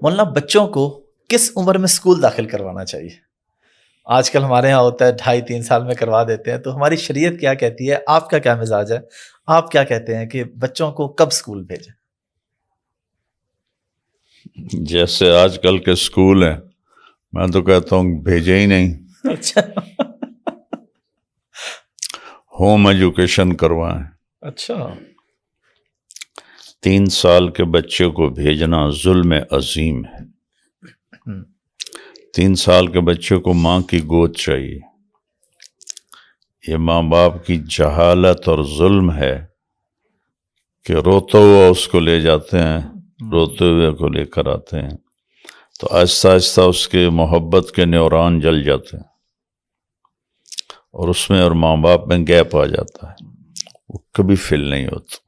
مولانا بچوں کو کس عمر میں اسکول داخل کروانا چاہیے؟ آج کل ہمارے یہاں ہوتا ہے 2.5-3 سال میں کروا دیتے ہیں، تو ہماری شریعت کیا کہتی ہے؟ آپ کا کیا مزاج ہے؟ آپ کیا کہتے ہیں کہ بچوں کو کب اسکول بھیجیں؟ جیسے آج کل کے اسکول ہیں، میں تو کہتا ہوں بھیجے ہی نہیں، اچھا ہوم ایجوکیشن کروائیں۔ اچھا 3 سال کے بچے کو بھیجنا ظلم عظیم ہے۔ 3 سال کے بچے کو ماں کی گود چاہیے۔ یہ ماں باپ کی جہالت اور ظلم ہے کہ روتا ہوا اس کو لے جاتے ہیں، روتے ہوئے کو لے کر آتے ہیں، تو آہستہ آہستہ اس کے محبت کے نیوران جل جاتے ہیں، اور اس میں اور ماں باپ میں گیپ آ جاتا ہے، وہ کبھی فل نہیں ہوتا۔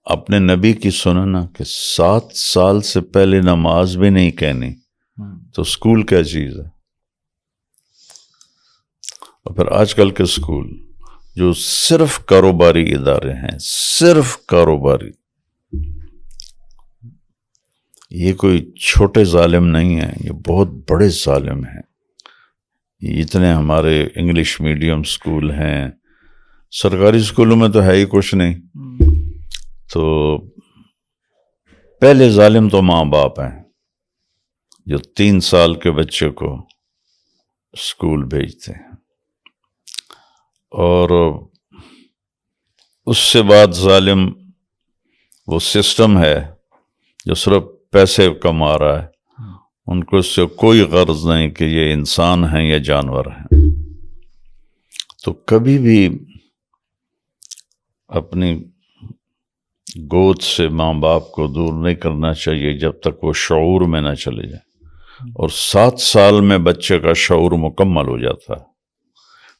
اپنے نبی کی سننا کہ 7 سال سے پہلے نماز بھی نہیں کہنی، تو اسکول کیا چیز ہے؟ اور پھر آج کل کے اسکول جو صرف کاروباری ادارے ہیں، صرف کاروباری، یہ کوئی چھوٹے ظالم نہیں ہیں، یہ بہت بڑے ظالم ہیں۔ اتنے ہمارے انگلش میڈیم اسکول ہیں، سرکاری اسکولوں میں تو ہے ہی کچھ نہیں، تو پہلے ظالم تو ماں باپ ہیں جو 3 سال کے بچے کو اسکول بھیجتے ہیں، اور اس سے بعد ظالم وہ سسٹم ہے جو صرف پیسے کما رہا ہے، ان کو اس سے کوئی غرض نہیں کہ یہ انسان ہیں یا جانور ہیں۔ تو کبھی بھی اپنی گود سے ماں باپ کو دور نہیں کرنا چاہیے جب تک وہ شعور میں نہ چلے جائیں، اور 7 سال میں بچے کا شعور مکمل ہو جاتا ہے۔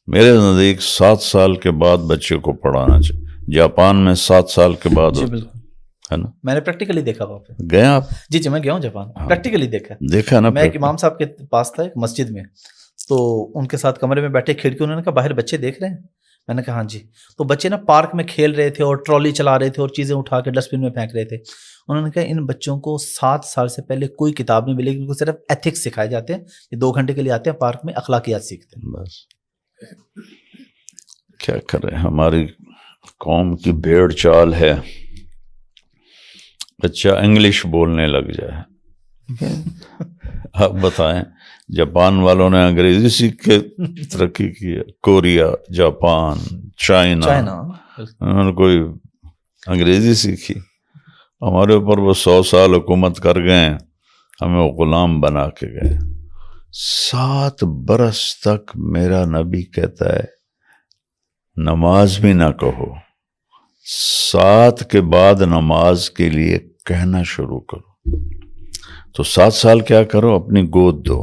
میرے نزدیک 7 سال کے بعد بچے کو پڑھانا چاہیے۔ جاپان میں 7 سال کے بعد جی ہوتا بالکل ہے نا؟ میں نے پریکٹیکلی دیکھا وہاں پہ۔ گئے آپ؟ جی میں گیا ہوں جاپان، پریکٹیکلی دیکھا نا؟ میں ایک امام صاحب کے پاس تھا ایک مسجد میں، تو ان کے ساتھ کمرے میں بیٹھے، کھڑکی، انہوں نے کہا باہر بچے دیکھ رہے ہیں؟ میں نے کہا ہاں جی۔ تو بچے نا پارک میں کھیل رہے تھے اور ٹرالی چلا رہے تھے اور چیزیں اٹھا کے ڈسٹ بن میں پھینک رہے تھے۔ انہوں نے کہا ان بچوں کو 7 سال سے پہلے کوئی کتاب نہیں ملے گی، ان کو صرف ایتھکس سکھائے جاتے ہیں، یہ 2 گھنٹے کے لیے آتے ہیں پارک میں، اخلاقیات سیکھتے ہیں۔ بس کیا کریں، ہماری قوم کی بھیڑ چال ہے، بچہ انگلش بولنے لگ جائے۔ آپ بتائیں، جاپان والوں نے انگریزی سیکھ کے ترقی کی ہے، کوریا، جاپان، چائنا، انہوں نے کوئی انگریزی سیکھی؟ ہمارے اوپر وہ 100 سال حکومت کر گئے، ہمیں وہ غلام بنا کے گئے۔ 7 برس تک میرا نبی کہتا ہے نماز بھی نہ کہو، 7 کے بعد نماز کے لیے کہنا شروع کرو۔ تو 7 سال کیا کرو؟ اپنی گود دو۔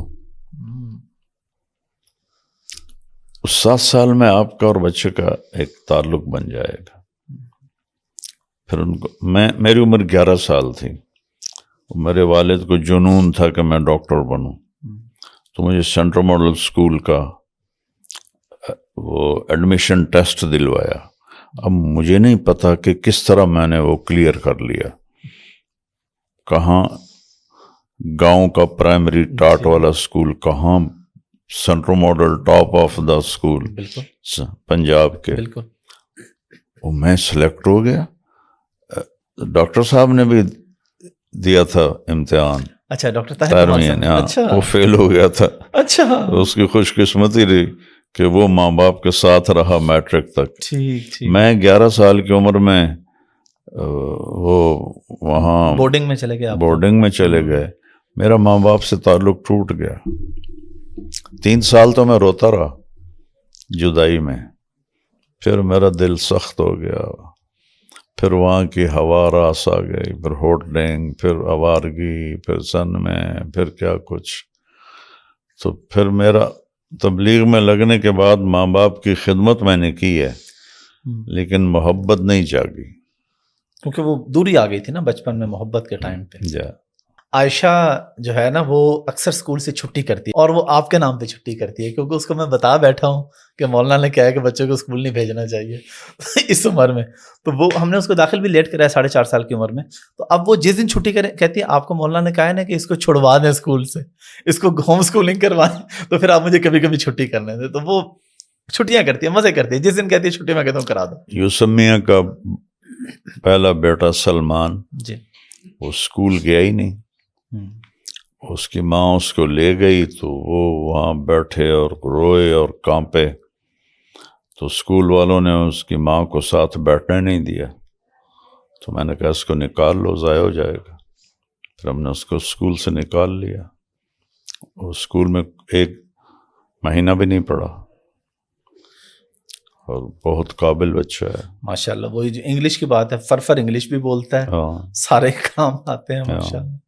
اس 7 سال میں آپ کا اور بچے کا ایک تعلق بن جائے گا۔ پھر ان کو میری عمر 11 سال تھی، میرے والد کو جنون تھا کہ میں ڈاکٹر بنوں، تو مجھے سینٹرل ماڈل اسکول کا وہ ایڈمیشن ٹیسٹ دلوایا۔ اب مجھے نہیں پتا کہ کس طرح میں نے وہ کلیئر کر لیا، کہاں گاؤں کا پرائمری ٹاٹ والا اسکول، کہاں central model top of the school Punjab کے، وہ میں سلیکٹ ہو گیا۔ ڈاکٹر صاحب نے بھی دیا تھا امتحان، اچھا ڈاکٹر طاہر، وہ فیل ہو گیا تھا۔ اچھا، اس کی خوش قسمتی رہی کہ وہ ماں باپ کے ساتھ رہا میٹرک تک۔ میں 11 سال کی عمر میں وہ وہاں بورڈنگ میں چلے گئے، بورڈنگ میں چلے گئے، میرا ماں باپ سے تعلق ٹوٹ گیا۔ 3 سال تو میں روتا رہا جدائی میں، پھر میرا دل سخت ہو گیا، پھر وہاں کی ہوا راس آ گئی، پھر ہوٹلنگ، پھر آوارگی، پھر سن میں، پھر کیا کچھ۔ تو پھر میرا تبلیغ میں لگنے کے بعد ماں باپ کی خدمت میں نے کی ہے، لیکن محبت نہیں جاگی، کیونکہ وہ دوری آ گئی تھی نا بچپن میں محبت کے ٹائم پہ۔ عائشہ جو ہے نا وہ اکثر اسکول سے چھٹی کرتی ہے اور وہ آپ کے نام پہ چھٹی کرتی ہے، کیونکہ اس کو میں بتا بیٹھا ہوں کہ مولانا نے کہا ہے کہ بچوں کو اسکول نہیں بھیجنا چاہیے اس عمر میں. تو وہ ہم نے اس کو داخل بھی لیٹ کرایا 4.5 سال کی عمر میں. تو اب وہ جس دن چھٹی کرے کہتی ہے آپ کو مولانا نے کہا ہے نا کہ اس کو چھڑوا دیں اسکول سے، اس کو ہوم اسکولنگ کروائیں، تو پھر آپ مجھے کبھی کبھی چھٹی کرنے دیں. تو وہ چھٹیاں کرتی ہے، مزے کرتی ہے، جس دن کہتی ہے چھٹی میں کہتا ہوں کرا دو. یوسف میاں کا پہلا بیٹا سلمان جی وہ اسکول گیا ہی نہیں. اس کی ماں اس کو لے گئی تو وہ وہاں بیٹھے اور روئے اور کانپے. تو اسکول والوں نے اس کی ماں کو ساتھ بیٹھنے نہیں دیا. تو میں نے کہا اس کو نکال لو، ضائع ہو جائے گا. پھر ہم نے اس کو اسکول سے نکال لیا. وہ اسکول میں 1 مہینہ بھی نہیں پڑھا اور بہت قابل بچہ ہے ماشاء اللہ. وہی جو انگلش کی بات ہے، فرفر انگلش بھی بولتا ہے، ہاں سارے کام آتے ہیں ماشاء اللہ.